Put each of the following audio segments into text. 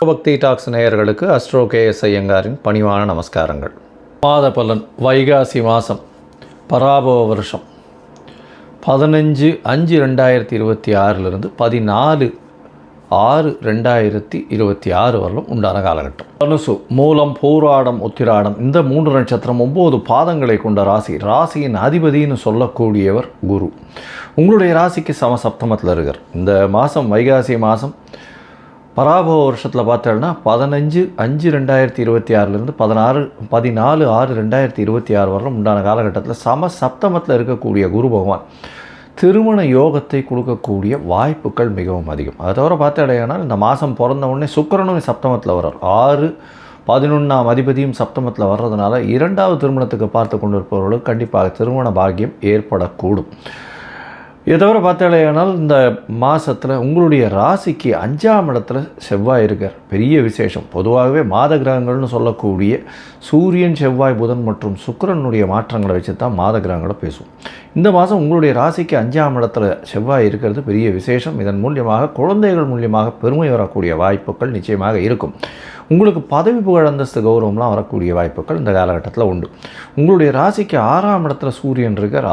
பக்தி டாக்ஸ் நேயர்களுக்கு astro KS ஐயங்காரின் பணிவான நமஸ்காரங்கள். மாத பலன் வைகாசி மாதம் பராபவ வருஷம் 15/5/2026 14/6/2026 வரலும் உண்டான காலகட்டம். தனுசு, மூலம், பூராடம், உத்திராடம் இந்த 3 நட்சத்திரம் 9 பாதங்களை கொண்ட ராசி. ராசியின் அதிபதினு சொல்லக்கூடியவர் குரு. உங்களுடைய ராசிக்கு சமசப்தமத்தில் இருக்கார். இந்த மாதம் வைகாசி மாதம் பராபவ வருஷத்தில் பார்த்தோம்னா 15/5/2026 14/6/2026 வரலும் உண்டான காலகட்டத்தில் சப்தமத்தில் இருக்கக்கூடிய குரு பகவான் திருமண யோகத்தை கொடுக்கக்கூடிய வாய்ப்புகள் மிகவும் அதிகம். அதை தவிர பார்த்தடையானால் இந்த மாதம் பிறந்த உடனே சுக்கிரனும் சப்தமத்தில் வர்றார். 6/11 அதிபதியும் சப்தமத்தில் வர்றதுனால 2வது திருமணத்துக்கு பார்த்து கொண்டு இருப்பவர்களுக்கு கண்டிப்பாக திருமண பாக்கியம் ஏற்படக்கூடும். இதை தவிர பார்த்தாலேயானால் இந்த மாதத்தில் உங்களுடைய ராசிக்கு 5ஆம் இடத்துல செவ்வாய் இருக்கார். பெரிய விசேஷம். பொதுவாகவே மாத கிரகங்கள்னு சொல்லக்கூடிய சூரியன், செவ்வாய், புதன் மற்றும் சுக்கிரனுடைய மாற்றங்களை வச்சு தான் மாத கிரகங்களை பேசுவோம். இந்த மாதம் உங்களுடைய ராசிக்கு 5ஆம் இடத்துல செவ்வாய் இருக்கிறது பெரிய விசேஷம். இதன் மூலியமாக குழந்தைகள் மூலியமாக பெருமை வரக்கூடிய வாய்ப்புகள் நிச்சயமாக இருக்கும். உங்களுக்கு பதவி புகழ், அந்தஸ்து, கௌரவம்லாம் வரக்கூடிய வாய்ப்புகள் இந்த காலகட்டத்தில் உண்டு. உங்களுடைய ராசிக்கு 6ஆம் இடத்துல சூரியன் இருக்கார்.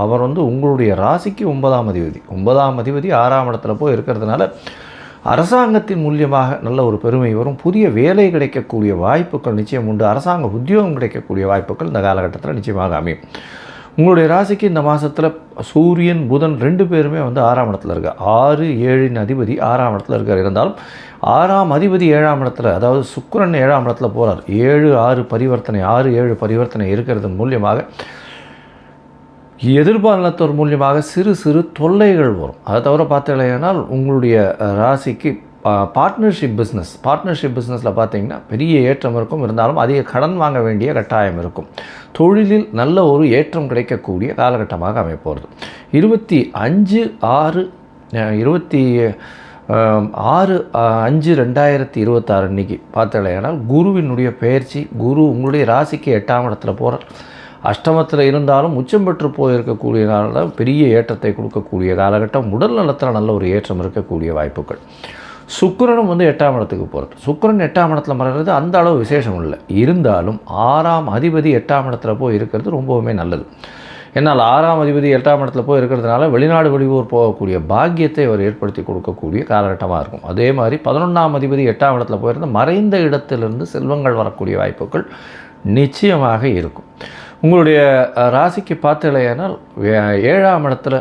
அவர் உங்களுடைய ராசிக்கு 9ஆம் அதிபதி. 9ஆம் அதிபதி 6ஆம் இடத்துல போய் இருக்கிறதுனால அரசாங்கத்தின் மூலியமாக நல்ல ஒரு பெருமை வரும். புதிய வேலை கிடைக்கக்கூடிய வாய்ப்புகள் நிச்சயம் உண்டு. அரசாங்க உத்தியோகம் கிடைக்கக்கூடிய வாய்ப்புகள் இந்த காலகட்டத்தில் நிச்சயமாக அமையும். உங்களுடைய ராசிக்கு இந்த மாதத்தில் சூரியன், புதன் 2 பேருமே 6ஆம் இடத்துல இருக்கார். 6-7 அதிபதி 6ஆம் இடத்துல இருக்கார். இருந்தாலும் 6ஆம் அதிபதி 7ஆம் இடத்துல, அதாவது சுக்கிரன் 7ஆம் இடத்துல போகிறார். 7-6 பரிவர்த்தனை, 6-7 பரிவர்த்தனை இருக்கிறது மூலியமாக எதிர்பாலினத்தோர் மூலியமாக சிறு சிறு தொல்லைகள் வரும். அதை தவிர பார்த்தீங்கன்னா உங்களுடைய ராசிக்கு பார்ட்னர்ஷிப் பிஸ்னஸில் பார்த்தீங்கன்னா பெரிய ஏற்றம் இருக்கும். இருந்தாலும் அதிக கடன் வாங்க வேண்டிய கட்டாயம் இருக்கும். தொழிலில் நல்ல ஒரு ஏற்றம் கிடைக்கக்கூடிய காலகட்டமாக அமைப்போகிறது. 26/5/2026 அன்றைக்கி பார்த்தீங்கன்னா குருவினுடைய பெயர்ச்சி. குரு உங்களுடைய ராசிக்கு 8ஆம் இடத்துல போகிறார். அஷ்டமத்தில் இருந்தாலும் உச்சம் பெற்று போயிருக்கக்கூடியனால பெரிய ஏற்றத்தை கொடுக்கக்கூடிய காலகட்டம். உடல் நலத்தில் நல்ல ஒரு ஏற்றம் இருக்கக்கூடிய வாய்ப்புகள். சுக்கிரனும் 8ஆம் இடத்துக்கு போகிறது. சுக்கிரன் 8ஆம் இடத்துல மறைகிறது அந்த அளவு விசேஷம் இல்லை. இருந்தாலும் 6ஆம் அதிபதி 8ஆம் இடத்துல போய் இருக்கிறது ரொம்பவுமே நல்லது. என்னால் 6ஆம் அதிபதி 8ஆம் இடத்துல போய் இருக்கிறதுனால வெளிநாடு வெளியூர் போகக்கூடிய பாக்கியத்தை அவர் ஏற்படுத்தி கொடுக்கக்கூடிய காலகட்டமாக இருக்கும். அதே மாதிரி 11ஆம் அதிபதி 8ஆம் இடத்துல போயிருந்த மறைந்த இடத்திலிருந்து செல்வங்கள் வரக்கூடிய வாய்ப்புகள் நிச்சயமாக இருக்கும். உங்களுடைய ராசிக்கு பார்த்தலையானால் 7ஆம் இடத்துல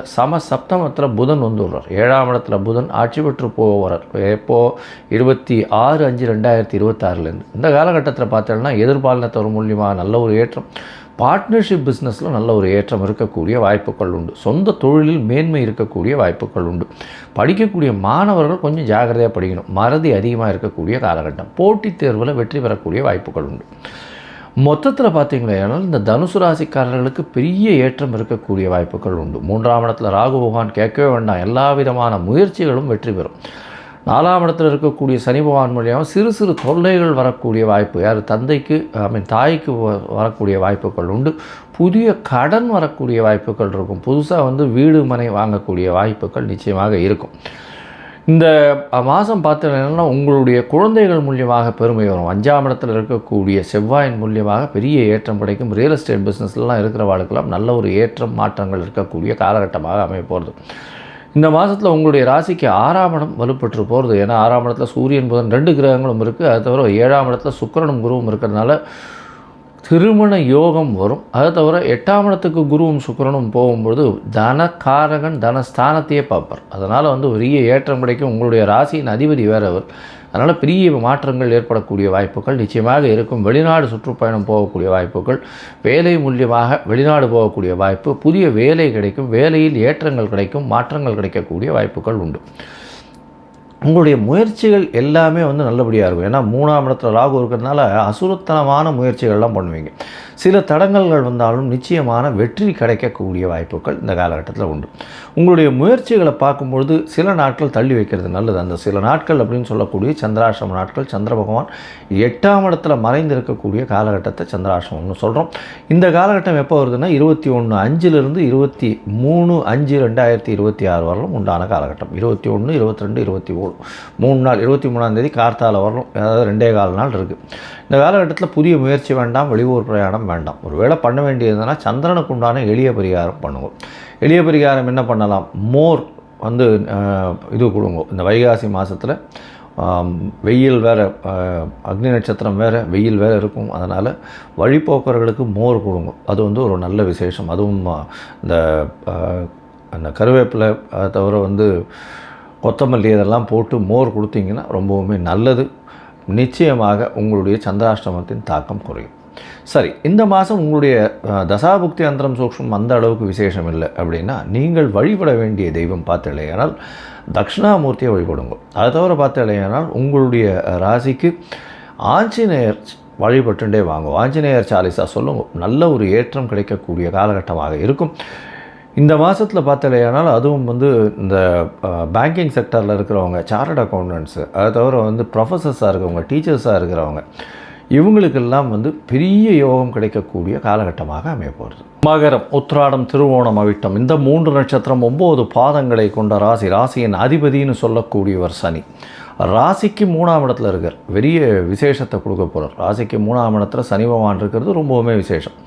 சப்தமத்தில் புதன் வந்துடுறார். 7ஆம் இடத்துல புதன் ஆட்சி பெற்று போகிறார். எப்போது 26/5/2026 இந்த காலகட்டத்தில் பார்த்தோன்னா எதிர்பாலினத்தவர் மூலியமாக நல்ல ஒரு ஏற்றம். பார்ட்னர்ஷிப் பிஸ்னஸில் நல்ல ஒரு ஏற்றம் இருக்கக்கூடிய வாய்ப்புகள் உண்டு. சொந்த தொழிலில் மேன்மை இருக்கக்கூடிய வாய்ப்புகள் உண்டு. படிக்கக்கூடிய மாணவர்கள் கொஞ்சம் ஜாக்கிரதையாக படிக்கணும். மறதி அதிகமாக இருக்கக்கூடிய காலகட்டம். போட்டித் தேர்வில் வெற்றி பெறக்கூடிய வாய்ப்புகள் உண்டு. மொத்தத்தில் பார்த்தீங்களேனால் இந்த தனுசு ராசிக்காரர்களுக்கு பெரிய ஏற்றம் இருக்கக்கூடிய வாய்ப்புகள் உண்டு. 3ஆம் இடத்துல ராகு பகவான் கேட்கவே வேண்டாம். எல்லா விதமான முயற்சிகளும் வெற்றி பெறும். 4ஆம் இடத்துல இருக்கக்கூடிய சனி பகவான் மூலியமாக சிறு சிறு தொல்லைகள் வரக்கூடிய வாய்ப்பு, தந்தைக்கு தாய்க்கு வரக்கூடிய வாய்ப்புகள் உண்டு. புதிய கடன் வரக்கூடிய வாய்ப்புகள் இருக்கும். புதுசாக வீடு மனை வாங்கக்கூடிய வாய்ப்புகள் நிச்சயமாக இருக்கும். இந்த மாதம் பார்த்தீங்கன்னா உங்களுடைய குழந்தைகள் மூலியமாக பெருமை வரும். 5ஆம் இடத்தில் இருக்கக்கூடிய செவ்வாயின் மூலியமாக பெரிய ஏற்றம் கிடைக்கும். ரியல் எஸ்டேட் பிஸ்னஸ்லாம் இருக்கிறவாளுக்கெல்லாம் நல்ல ஒரு ஏற்றம், மாற்றங்கள் இருக்கக்கூடிய காலகட்டமாக அமைப்போகிறது. இந்த மாதத்தில் உங்களுடைய ராசிக்கு 6ஆம் இடம் வலுப்பெற்று போகிறது. ஏன்னா 6ஆம் இடத்துல சூரியன், புதன் 2 கிரகங்களும் இருக்குது. அது தவிர 7ஆம் இடத்துல சுக்கிரனும் குருவும் இருக்கிறதுனால திருமண யோகம் வரும். அதை தவிர 8ஆம் இடத்துக்கு குருவும் சுக்கிரனும் போகும்பொழுது தனகாரகன் தனஸ்தானத்தையே பார்ப்பார். அதனால் பெரிய ஏற்றம் கிடைக்கும். உங்களுடைய ராசியின் அதிபதி வேறவர். அதனால் பெரிய மாற்றங்கள் ஏற்படக்கூடிய வாய்ப்புகள் நிச்சயமாக இருக்கும். வெளிநாடு சுற்றுப்பயணம் போகக்கூடிய வாய்ப்புகள், வேலை மூலியமாக வெளிநாடு போகக்கூடிய வாய்ப்பு, புதிய வேலை கிடைக்கும். வேலையில் ஏற்றங்கள் கிடைக்கும், மாற்றங்கள் கிடைக்கக்கூடிய வாய்ப்புகள் உண்டு. உங்களுடைய முயற்சிகள் எல்லாமே நல்லபடியாக இருக்கும். ஏன்னா 3ஆம் இடத்துல ராகு இருக்கிறதுனால அசுரத்தனமான முயற்சிகள்லாம் பண்ணுவீங்க. சில தடங்கல்கள் வந்தாலும் நிச்சயமான வெற்றி கிடைக்கக்கூடிய வாய்ப்புகள் இந்த காலகட்டத்தில் உண்டு. உங்களுடைய முயற்சிகளை பார்க்கும்பொழுது சில நாட்கள் தள்ளி வைக்கிறது நல்லது. அந்த சில நாட்கள் அப்படின்னு சொல்லக்கூடிய சந்திராஷ்டம நாட்கள், சந்திர பகவான் 8ஆம் இடத்துல மறைந்து இருக்கக்கூடிய காலகட்டத்தை சந்திராஷ்டமம்னு சொல்கிறோம். இந்த காலகட்டம் எப்போ வருதுன்னா 21/5 23/5/2026 வரலும் உண்டான காலகட்டம். 21, 22, 23 3 நாள், 23ஆம் தேதி கார்த்தால வரலும், அதாவது 2.25 நாள் இருக்குது. இந்த காலகட்டத்தில் புதிய முயற்சி வேண்டாம், வெளியூர் பிரயாணம் வேண்டாம். ஒரு வேளை பண்ண வேண்டியதுன்னா சந்திரனுக்கு உண்டான எளிய பரிகாரம் பண்ணுவோம். எளிய பரிகாரம் என்ன பண்ணலாம்? மோர் இது கொடுங்க. இந்த வைகாசி மாதத்தில் வெயில் வேறு, அக்னி நட்சத்திரம் வேறு, வெயில் வேறு இருக்கும். அதனால் வழிபோக்கர்களுக்கு மோர் கொடுங்க. அது ஒரு நல்ல விசேஷம். அதுவும் அந்த கருவேப்பிலை, அதை தவிர கொத்தமல்லி இதெல்லாம் போட்டு மோர் கொடுத்தீங்கன்னா ரொம்பவுமே நல்லது. நிச்சயமாக உங்களுடைய சந்திராஷ்டமத்தின் தாக்கம் குறையும். சரி, இந்த மாதம் உங்களுடைய தசாபுக்தி அந்தரம் சூக்ஷ்மம் அந்த அளவுக்கு விசேஷம் இல்லை அப்படின்னா நீங்கள் வழிபட வேண்டிய தெய்வம் பார்த்தலையானால் தட்சிணாமூர்த்தியை வழிபடுங்க. அதை தவிர பார்த்தலையானால் உங்களுடைய ராசிக்கு ஆஞ்சநேயர் வழிபட்டுண்டே வாங்க. ஆஞ்சநேயர் சாலிசா சொல்லுங்க. நல்ல ஒரு ஏற்றம் கிடைக்கக்கூடிய காலகட்டமாக இருக்கும். இந்த மாதத்தில் பார்த்தலையானால் அதுவும் இந்த பேங்கிங் செக்டரில் இருக்கிறவங்க, சார்ட்டர்ட் அக்கௌண்டன்ட்ஸு, அதை தவிர ப்ரொஃபஸர்ஸாக இருக்கிறவங்க, டீச்சர்ஸாக இருக்கிறவங்க, இவங்களுக்கெல்லாம் பெரிய யோகம் கிடைக்கக்கூடிய காலகட்டமாக அமைய போகிறது. மகரம், உத்திராடம், திருவோணம், அவிட்டம் இந்த 3 நட்சத்திரம் 9 பாதங்களை கொண்ட ராசி. ராசியின் அதிபதினு சொல்லக்கூடியவர் சனி. ராசிக்கு 3ஆம் இடத்துல இருக்கார். பெரிய விசேஷத்தை கொடுக்க போகிறார். ராசிக்கு 3ஆம் இடத்துல சனி பகவான் இருக்கிறது ரொம்பவுமே விசேஷம்.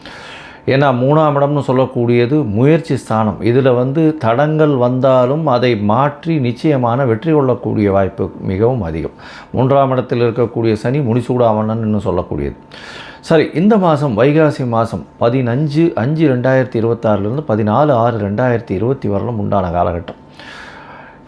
ஏன்னா 3ஆம் இடம்னு சொல்லக்கூடியது முயற்சி ஸ்தானம். இதில் தடங்கள் வந்தாலும் அதை மாற்றி நிச்சயமான வெற்றி கொள்ளக்கூடிய வாய்ப்பு மிகவும் அதிகம். 3ஆம் இடத்தில் இருக்கக்கூடிய சனி முடிசூடாமன்னு சொல்லக்கூடியது. சரி, இந்த மாதம் வைகாசி மாதம் 15/5/2026 14/6/2020 வரலும் உண்டான காலகட்டம்.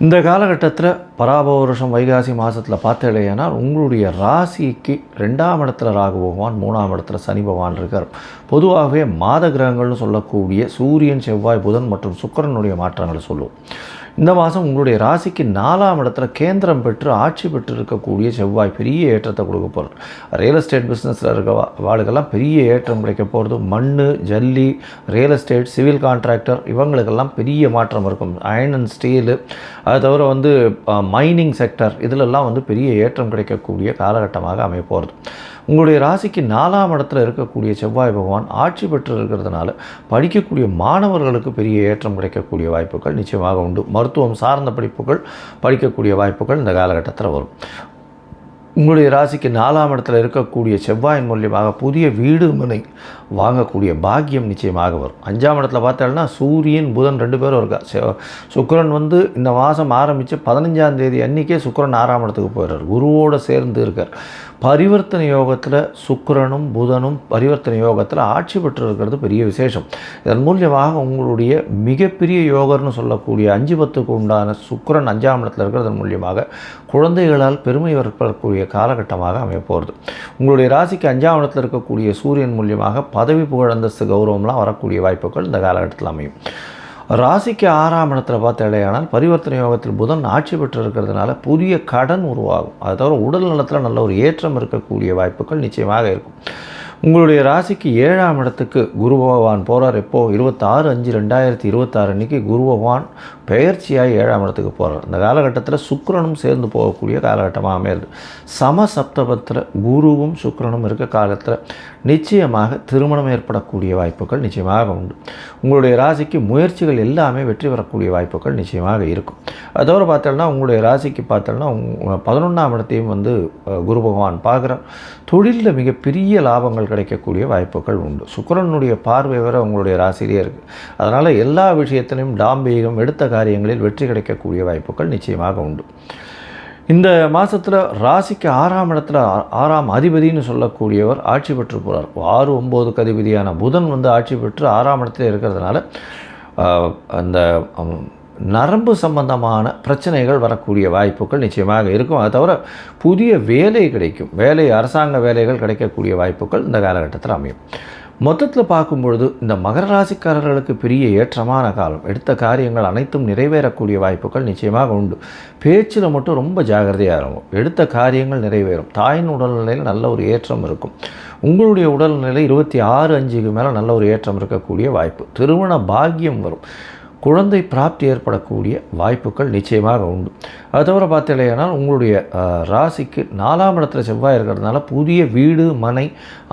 இந்த காலகட்டத்தில் பராபவ வருஷம் வைகாசி மாதத்தில் பார்த்தலையானால் உங்களுடைய ராசிக்கு 2ஆம் இடத்துல ராகு பகவான், 3ஆம் இடத்துல சனி பகவான் இருக்கார். பொதுவாகவே மாத கிரகங்கள்னு சொல்லக்கூடிய சூரியன், செவ்வாய், புதன் மற்றும் சுக்கிரனுடைய மாற்றங்களை சொல்லுவோம். இந்த மாதம் உங்களுடைய ராசிக்கு 4ஆம் இடத்துல கேந்திரம் பெற்று ஆட்சி பெற்று இருக்கக்கூடிய செவ்வாய் பெரிய ஏற்றத்தை கொடுக்க போகிறது. ரியல் எஸ்டேட் பிஸ்னஸில் இருக்க வாளுக்கெல்லாம் பெரிய ஏற்றம் கிடைக்க போகிறது. மண், ஜல்லி, ரியல் எஸ்டேட், சிவில் கான்ட்ராக்டர் இவங்களுக்கெல்லாம் பெரிய மாற்றம் இருக்கும். அயர்ன் அண்ட் ஸ்டீலு, அது தவிர மைனிங் செக்டர் இதிலெல்லாம் பெரிய ஏற்றம் கிடைக்கக்கூடிய காலகட்டமாக அமைய போகிறது. உங்களுடைய ராசிக்கு 4ஆம் இடத்துல இருக்கக்கூடிய செவ்வாய் பகவான் ஆட்சி பெற்று இருக்கிறதுனால படிக்கக்கூடிய மாணவர்களுக்கு பெரிய ஏற்றம் கிடைக்கக்கூடிய வாய்ப்புகள் நிச்சயமாக உண்டு. மருத்துவம் சார்ந்த படிப்புகள் படிக்கக்கூடிய வாய்ப்புகள் இந்த காலகட்டத்தில் வரும். உங்களுடைய ராசிக்கு 4ஆம் இடத்துல இருக்கக்கூடிய செவ்வாயின் மூலியமாக புதிய வீடு மனை வாங்கக்கூடிய பாக்கியம் நிச்சயமாக வரும். 5ஆம் இடத்துல பார்த்தோம்னா சூரியன், புதன் 2 பேரும் இருக்கா. சுக்கிரன் இந்த மாதம் ஆரம்பித்து 15ஆம் தேதி அன்றைக்கே சுக்கிரன் 6ஆம் இடத்துக்கு போயிடுறார். குருவோடு சேர்ந்து இருக்கார். பரிவர்த்தனை யோகத்தில் சுக்கிரனும் புதனும் பரிவர்த்தனை யோகத்தில் ஆட்சி பெற்று இருக்கிறது பெரிய விசேஷம். இதன் மூலியமாக உங்களுடைய மிகப்பெரிய யோகர்னு சொல்லக்கூடிய 5/10க்கு உண்டான சுக்கிரன் 5ஆம் இடத்துல இருக்கிறதன் மூலியமாக குழந்தைகளால் பெருமை ஏற்படக்கூடிய காலகட்டமாக அமைய போகிறது. உங்களுடைய ராசிக்கு 5ஆம் இடத்தில் இருக்கக்கூடிய சூரியன் மூலியமாக பதவி, புகழ், அந்தஸ்து, கௌரவம்லாம் வரக்கூடிய வாய்ப்புகள் இந்த காலகட்டத்தில் அமையும். ராசிக்கு 6ஆம் இடத்துல பார்த்தலையானால் பரிவர்த்தனை யோகத்தில் புதன் ஆட்சி பெற்று இருக்கிறதுனால புதிய கடன் உருவாகும். அது தவிர உடல் நலத்தில் நல்ல ஒரு ஏற்றம் இருக்கக்கூடிய வாய்ப்புகள் நிச்சயமாக இருக்கும். உங்களுடைய ராசிக்கு 7ஆம் இடத்துக்கு குரு பகவான் போகிறார். எப்போது 26/5/2026 அன்றைக்கி குரு பகவான் பெயர்ச்சியாக 7ஆம் இடத்துக்கு போகிறார். இந்த காலகட்டத்தில் சுக்கிரனும் சேர்ந்து போகக்கூடிய காலகட்டமாக அமையிறது. சமசப்தபத்தில் குருவும் சுக்கிரனும் இருக்க காலத்தில் நிச்சயமாக திருமணம் ஏற்படக்கூடிய வாய்ப்புகள் நிச்சயமாக உண்டு. உங்களுடைய ராசிக்கு முயற்சிகள் எல்லாமே வெற்றி பெறக்கூடிய வாய்ப்புகள் நிச்சயமாக இருக்கும். அதோடு பார்த்தோம்னா உங்களுடைய ராசிக்கு பார்த்தோம்னா 11ஆம் இடத்தையும் குரு பகவான் பார்க்குறார். தொழிலில் மிகப்பெரிய லாபங்கள் கிடைக்கக்கூடிய வாய்ப்புகள் உண்டு. சுக்கிரனுடைய பார்வை வர உங்களுடைய ராசியிலே இருக்குது. அதனால் எல்லா விஷயத்திலையும் டாம்பீகம், எடுத்த காரியங்களில் வெற்றி கிடைக்கக்கூடிய வாய்ப்புகள் நிச்சயமாக உண்டு. இந்த மாதத்தில் ராசிக்கு 6ஆம் இடத்துல 6ஆம் அதிபதினு சொல்லக்கூடியவர் ஆட்சி பெற்று போகிறார். 6, 9க்கு அதிபதியான புதன் ஆட்சி பெற்று 6ஆம் இடத்துல இருக்கிறதுனால அந்த நரம்பு சம்பந்தமான பிரச்சனைகள் வரக்கூடிய வாய்ப்புகள் நிச்சயமாக இருக்கும். அது தவிர புதிய வேலை கிடைக்கும். அரசாங்க வேலைகள் கிடைக்கக்கூடிய வாய்ப்புகள் இந்த காலகட்டத்தில் அமையும். மொத்தத்தில் பார்க்கும்பொழுது இந்த மகர ராசிக்காரர்களுக்கு பெரிய ஏற்றமான காலம். எடுத்த காரியங்கள் அனைத்தும் நிறைவேறக்கூடிய வாய்ப்புகள் நிச்சயமாக உண்டு. பேச்சில் மட்டும் ரொம்ப ஜாகிரதையாக இருக்கும். எடுத்த காரியங்கள் நிறைவேறும். தாயின் உடல்நிலையில் நல்ல ஒரு ஏற்றம் இருக்கும். உங்களுடைய உடல்நிலை 26/5க்கு மேலே நல்ல ஒரு ஏற்றம் இருக்கக்கூடிய வாய்ப்பு. திருமண பாக்கியம் வரும். குழந்தை பிராப்தி ஏற்படக்கூடிய வாய்ப்புகள் நிச்சயமாக உண்டு. அது தவிர பார்த்தீங்கன்னா உங்களுடைய ராசிக்கு 4ஆம் இடத்துல செவ்வாய் இருக்கிறதுனால புதிய வீடு மனை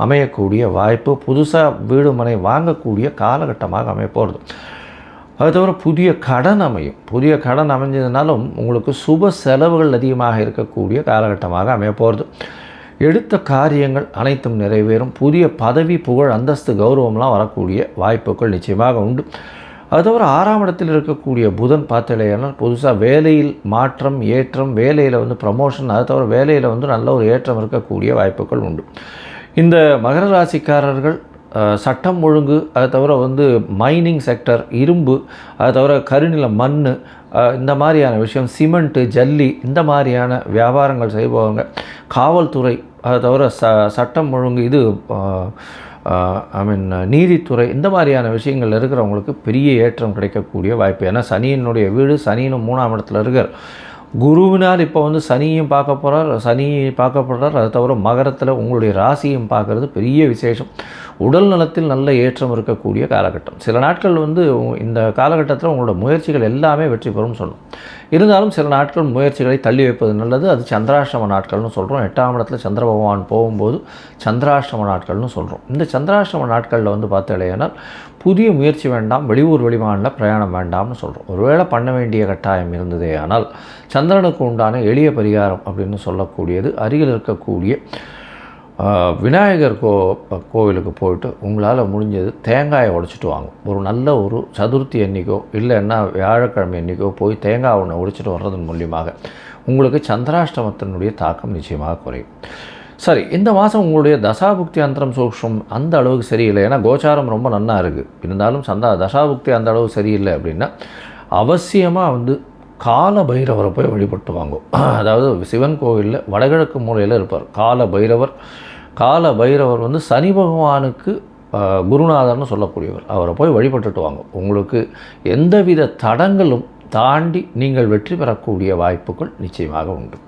அமையக்கூடிய வாய்ப்பு, புதுசாக வீடு மனை வாங்கக்கூடிய காலகட்டமாக அமைய போகிறது. அது தவிர புதிய கடன் அமையும். புதிய கடன் அமைஞ்சதுனாலும் உங்களுக்கு சுப செலவுகள் அதிகமாக இருக்கக்கூடிய காலகட்டமாக அமைய போகிறது. எடுத்த காரியங்கள் அனைத்தும் நிறைவேறும். புதிய பதவி புகழ் அந்தஸ்து கௌரவம்லாம் வரக்கூடிய வாய்ப்புகள் நிச்சயமாக உண்டு. அது தவிர 6ஆம் இடத்தில் இருக்கக்கூடிய புதன் பார்த்தீங்கன்னா புதுசாக வேலையில் மாற்றம் ஏற்றம், வேலையில் ப்ரமோஷன், அது தவிர வேலையில் நல்ல ஒரு ஏற்றம் இருக்கக்கூடிய வாய்ப்புகள் உண்டு. இந்த மகர ராசிக்காரர்கள் சட்டம் ஒழுங்கு, அது தவிர மைனிங் செக்டர், இரும்பு, அது தவிர கருநில மண், இந்த மாதிரியான விஷயம், சிமெண்ட்டு, ஜல்லி, இந்த மாதிரியான வியாபாரங்கள் செய்பவங்க, காவல்துறை, அது தவிர சட்டம் ஒழுங்கு, இது நீதித்துறை, இந்த மாதிரியான விஷயங்கள் இருக்கிறவங்களுக்கு பெரிய ஏற்றம் கிடைக்கக்கூடிய வாய்ப்பு. ஏன்னா சனியினுடைய வீடு, சனியும் 3ஆம் இடத்துல இருக்கார். குருவினால் இப்போ சனியும் பார்க்க போகிறார். அது தவிர மகரத்தில் உங்களுடைய ராசியும் பார்க்குறது பெரிய விசேஷம். உடல் நலத்தில் நல்ல ஏற்றம் இருக்கக்கூடிய காலகட்டம். சில நாட்கள் இந்த காலகட்டத்தில் உங்களோட முயற்சிகள் எல்லாமே வெற்றி பெறும் சொல்லணும். இருந்தாலும் சில நாட்கள் முயற்சிகளை தள்ளி வைப்பது நல்லது. அது சந்திராஷ்டம நாட்கள்னு சொல்கிறோம். 8ஆம் இடத்துல சந்திர பகவான் போகும்போது சந்திராஷ்டம நாட்கள்னு சொல்கிறோம். இந்த சந்திராஷ்டம நாட்களில் பார்த்தீங்கன்னா புதிய முயற்சி வேண்டாம், வெளியூர் வெளிமாநில பிரயாணம் வேண்டாம்னு சொல்கிறோம். ஒருவேளை பண்ண வேண்டிய கட்டாயம் இருந்ததே ஆனால் சந்திரனுக்கு உண்டான எளிய பரிகாரம் அப்படின்னு சொல்லக்கூடியது அருகில் இருக்கக்கூடிய விநாயகர் கோவிலுக்கு போயிட்டு உங்களால் முடிஞ்சது தேங்காயை உடைச்சிட்டு வாங்க. ஒரு நல்ல ஒரு சதுர்த்தி அன்றைக்கோ இல்லைன்னா வியாழக்கிழமை அன்றைக்கோ போய் தேங்காய் ஒன்று உடைச்சிட்டு வர்றதன் மூலியமாக உங்களுக்கு சந்திராஷ்டமத்தினுடைய தாக்கம் நிச்சயமாக குறையும். சரி, இந்த மாதம் உங்களுடைய தசாபுக்தி அந்தரம் சூக்ஷ்மம் அந்த அளவுக்கு சரியில்லை. ஏன்னா கோச்சாரம் ரொம்ப நன்னா இருக்குது. இருந்தாலும் தசாபுக்தி அந்த அளவுக்கு சரியில்லை அப்படின்னா அவசியமாக கால பைரவரை போய் வழிபட்டு வாங்கும். அதாவது சிவன் கோவிலில் வடகிழக்கு மூலையில் இருப்பார் கால பைரவர் சனி பகவானுக்கு குருநாதர்னு சொல்லக்கூடியவர். அவரை போய் வழிபட்டுட்டு வாங்க. உங்களுக்கு எந்தவித தடங்களும் தாண்டி நீங்கள் வெற்றி பெறக்கூடிய வாய்ப்புகள் நிச்சயமாக உண்டு.